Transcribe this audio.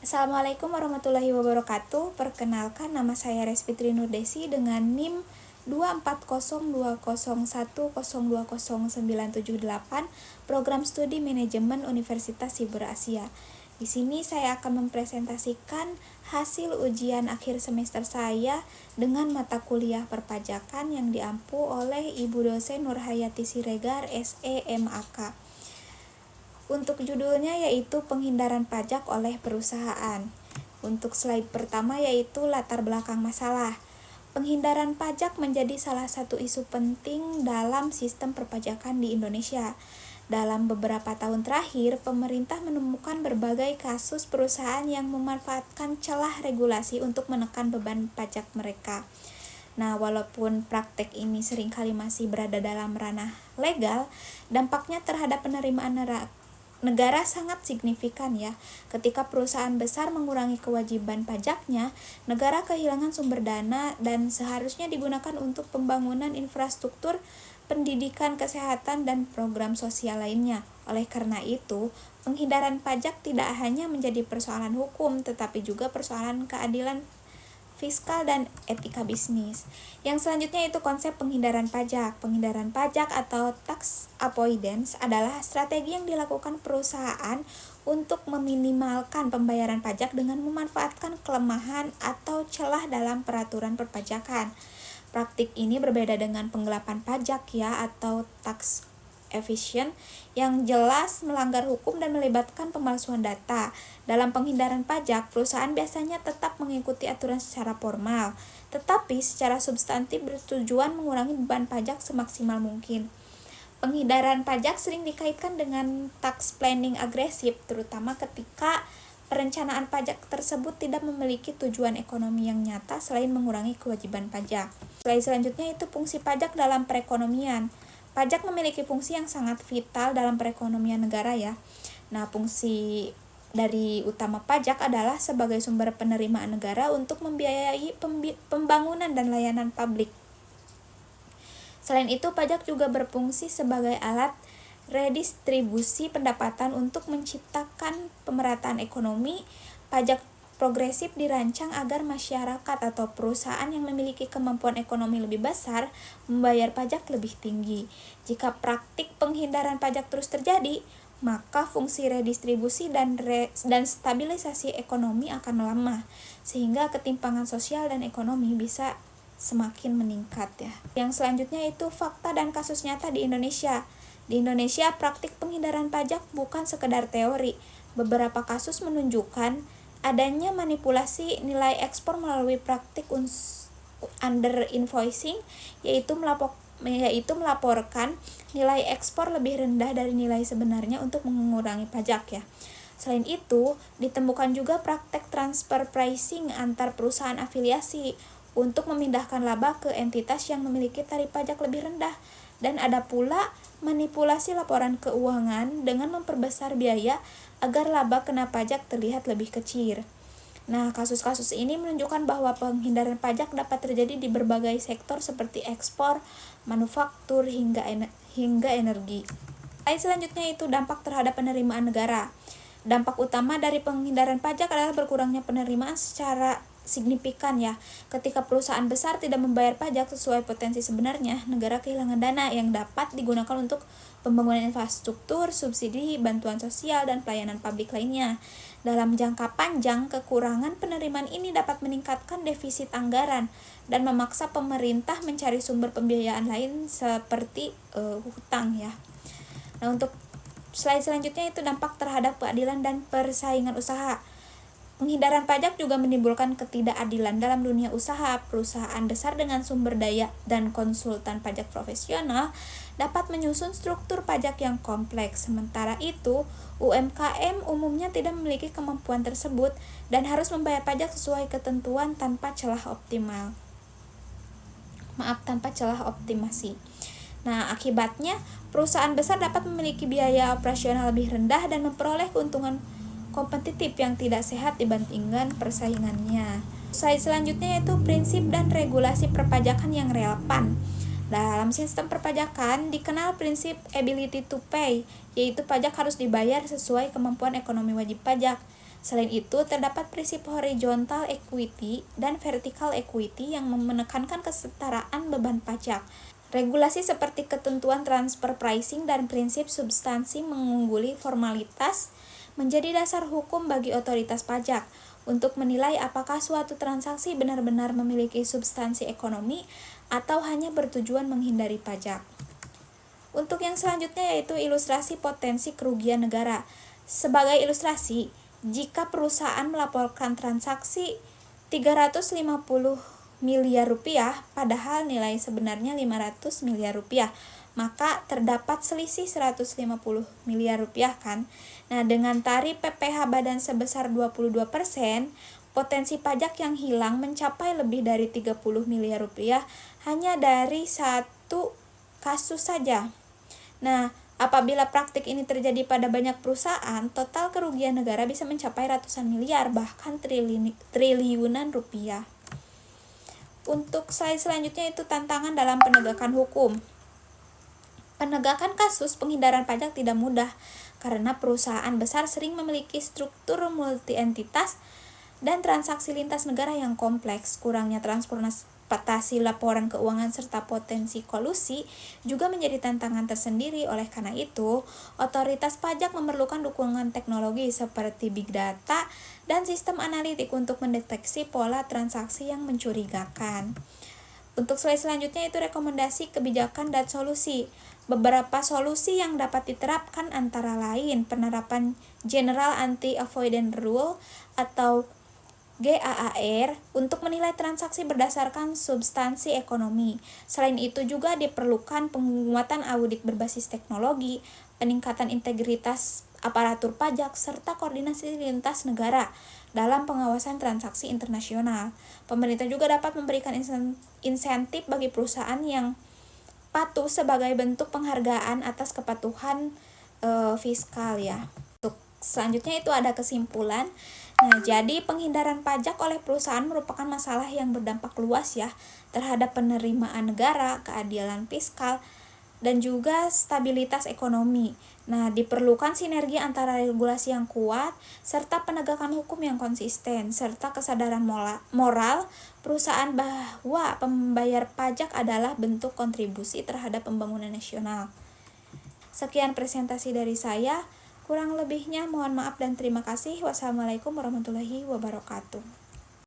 Assalamualaikum warahmatullahi wabarakatuh. Perkenalkan, nama saya Resfitri Nurdesi dengan NIM 2402021020978 Program Studi Manajemen Universitas Siber Asia. Di sini saya akan mempresentasikan hasil ujian akhir semester saya dengan mata kuliah perpajakan yang diampu oleh Ibu dosen Nurhayati Siregar, SE, MAK. Untuk judulnya yaitu penghindaran pajak oleh perusahaan. Untuk slide pertama yaitu latar belakang masalah. Penghindaran pajak menjadi salah satu isu penting dalam sistem perpajakan di Indonesia. Dalam beberapa tahun terakhir, pemerintah menemukan berbagai kasus perusahaan yang memanfaatkan celah regulasi untuk menekan beban pajak mereka. Nah, walaupun praktek ini seringkali masih berada dalam ranah legal, dampaknya terhadap penerimaan negara sangat signifikan ya. Ketika perusahaan besar mengurangi kewajiban pajaknya, negara kehilangan sumber dana dan seharusnya digunakan untuk pembangunan infrastruktur, pendidikan, kesehatan, dan program sosial lainnya. Oleh karena itu, penghindaran pajak tidak hanya menjadi persoalan hukum, tetapi juga persoalan keadilan fiskal dan etika bisnis. Yang selanjutnya itu konsep penghindaran pajak. Penghindaran pajak atau tax avoidance adalah strategi yang dilakukan perusahaan untuk meminimalkan pembayaran pajak dengan memanfaatkan kelemahan atau celah dalam peraturan perpajakan. Praktik ini berbeda dengan penggelapan pajak ya atau tax evasion yang jelas melanggar hukum dan melibatkan pemalsuan data. Dalam penghindaran pajak, perusahaan biasanya tetap mengikuti aturan secara formal, tetapi secara substantif bertujuan mengurangi beban pajak semaksimal mungkin. Penghindaran pajak sering dikaitkan dengan tax planning agresif, terutama ketika perencanaan pajak tersebut tidak memiliki tujuan ekonomi yang nyata selain mengurangi kewajiban pajak. Slide selanjutnya itu fungsi pajak dalam perekonomian. Pajak memiliki fungsi yang sangat vital dalam perekonomian negara ya. Nah, fungsi dari utama pajak adalah sebagai sumber penerimaan negara untuk membiayai pembangunan dan layanan publik. Selain itu, pajak juga berfungsi sebagai alat redistribusi pendapatan untuk menciptakan pemerataan ekonomi. Pajak progresif dirancang agar masyarakat atau perusahaan yang memiliki kemampuan ekonomi lebih besar membayar pajak lebih tinggi. Jika praktik penghindaran pajak terus terjadi, maka fungsi redistribusi dan stabilisasi ekonomi akan melemah, sehingga ketimpangan sosial dan ekonomi bisa semakin meningkat ya. Yang selanjutnya itu fakta dan kasus nyata di Indonesia. Di Indonesia, praktik penghindaran pajak bukan sekedar teori. Beberapa kasus menunjukkan adanya manipulasi nilai ekspor melalui praktik under invoicing, yaitu melaporkan nilai ekspor lebih rendah dari nilai sebenarnya untuk mengurangi pajak ya. Selain itu, ditemukan juga praktek transfer pricing antar perusahaan afiliasi untuk memindahkan laba ke entitas yang memiliki tarif pajak lebih rendah, dan ada pula manipulasi laporan keuangan dengan memperbesar biaya agar laba kena pajak terlihat lebih kecil. Nah, kasus-kasus ini menunjukkan bahwa penghindaran pajak dapat terjadi di berbagai sektor seperti ekspor, manufaktur, hingga energi. Selanjutnya itu dampak terhadap penerimaan negara. Dampak utama dari penghindaran pajak adalah berkurangnya penerimaan secara signifikan ya. Ketika perusahaan besar tidak membayar pajak sesuai potensi sebenarnya, negara kehilangan dana yang dapat digunakan untuk pembangunan infrastruktur, subsidi, bantuan sosial, dan pelayanan publik lainnya. Dalam jangka panjang, kekurangan penerimaan ini dapat meningkatkan defisit anggaran dan memaksa pemerintah mencari sumber pembiayaan lain seperti hutang ya. Nah, untuk slide selanjutnya itu dampak terhadap keadilan dan persaingan usaha. Penghindaran pajak juga menimbulkan ketidakadilan dalam dunia usaha. Perusahaan besar dengan sumber daya dan konsultan pajak profesional dapat menyusun struktur pajak yang kompleks. Sementara itu, UMKM umumnya tidak memiliki kemampuan tersebut dan harus membayar pajak sesuai ketentuan tanpa celah optimasi. Nah, akibatnya perusahaan besar dapat memiliki biaya operasional lebih rendah dan memperoleh keuntungan kompetitif yang tidak sehat dibandingkan persaingannya. Slide selanjutnya yaitu prinsip dan regulasi perpajakan yang relevan. Dalam sistem perpajakan dikenal prinsip ability to pay, yaitu pajak harus dibayar sesuai kemampuan ekonomi wajib pajak. Selain itu, terdapat prinsip horizontal equity dan vertical equity yang menekankan kesetaraan beban pajak. Regulasi seperti ketentuan transfer pricing dan prinsip substansi mengungguli formalitas menjadi dasar hukum bagi otoritas pajak untuk menilai apakah suatu transaksi benar-benar memiliki substansi ekonomi atau hanya bertujuan menghindari pajak. Untuk yang selanjutnya yaitu ilustrasi potensi kerugian negara. Sebagai ilustrasi, jika perusahaan melaporkan transaksi 350 miliar rupiah padahal nilai sebenarnya 500 miliar rupiah, maka terdapat selisih 150 miliar rupiah kan. Nah, dengan tarif PPh badan sebesar 22%, potensi pajak yang hilang mencapai lebih dari 30 miliar rupiah hanya dari satu kasus saja. Nah, apabila praktik ini terjadi pada banyak perusahaan, total kerugian negara bisa mencapai ratusan miliar, bahkan triliunan rupiah. Untuk slide selanjutnya itu tantangan dalam penegakan hukum. Penegakan kasus penghindaran pajak tidak mudah karena perusahaan besar sering memiliki struktur multi-entitas dan transaksi lintas negara yang kompleks. Kurangnya transportasi laporan keuangan serta potensi kolusi juga menjadi tantangan tersendiri. Oleh karena itu, otoritas pajak memerlukan dukungan teknologi seperti big data dan sistem analitik untuk mendeteksi pola transaksi yang mencurigakan. Untuk slide selanjutnya itu rekomendasi kebijakan dan solusi. Beberapa solusi yang dapat diterapkan antara lain penerapan General Anti-Avoidance Rule atau GAAR untuk menilai transaksi berdasarkan substansi ekonomi. Selain itu juga diperlukan penguatan audit berbasis teknologi, peningkatan integritas aparatur pajak, serta koordinasi lintas negara dalam pengawasan transaksi internasional. Pemerintah juga dapat memberikan insentif bagi perusahaan yang patuh sebagai bentuk penghargaan atas kepatuhan fiskal ya. Untuk selanjutnya itu ada kesimpulan. Nah, jadi penghindaran pajak oleh perusahaan merupakan masalah yang berdampak luas ya terhadap penerimaan negara, keadilan fiskal, dan juga stabilitas ekonomi. Nah, diperlukan sinergi antara regulasi yang kuat serta penegakan hukum yang konsisten serta kesadaran moral perusahaan bahwa pembayar pajak adalah bentuk kontribusi terhadap pembangunan nasional. Sekian presentasi dari saya. Kurang lebihnya mohon maaf dan terima kasih. Wassalamualaikum warahmatullahi wabarakatuh.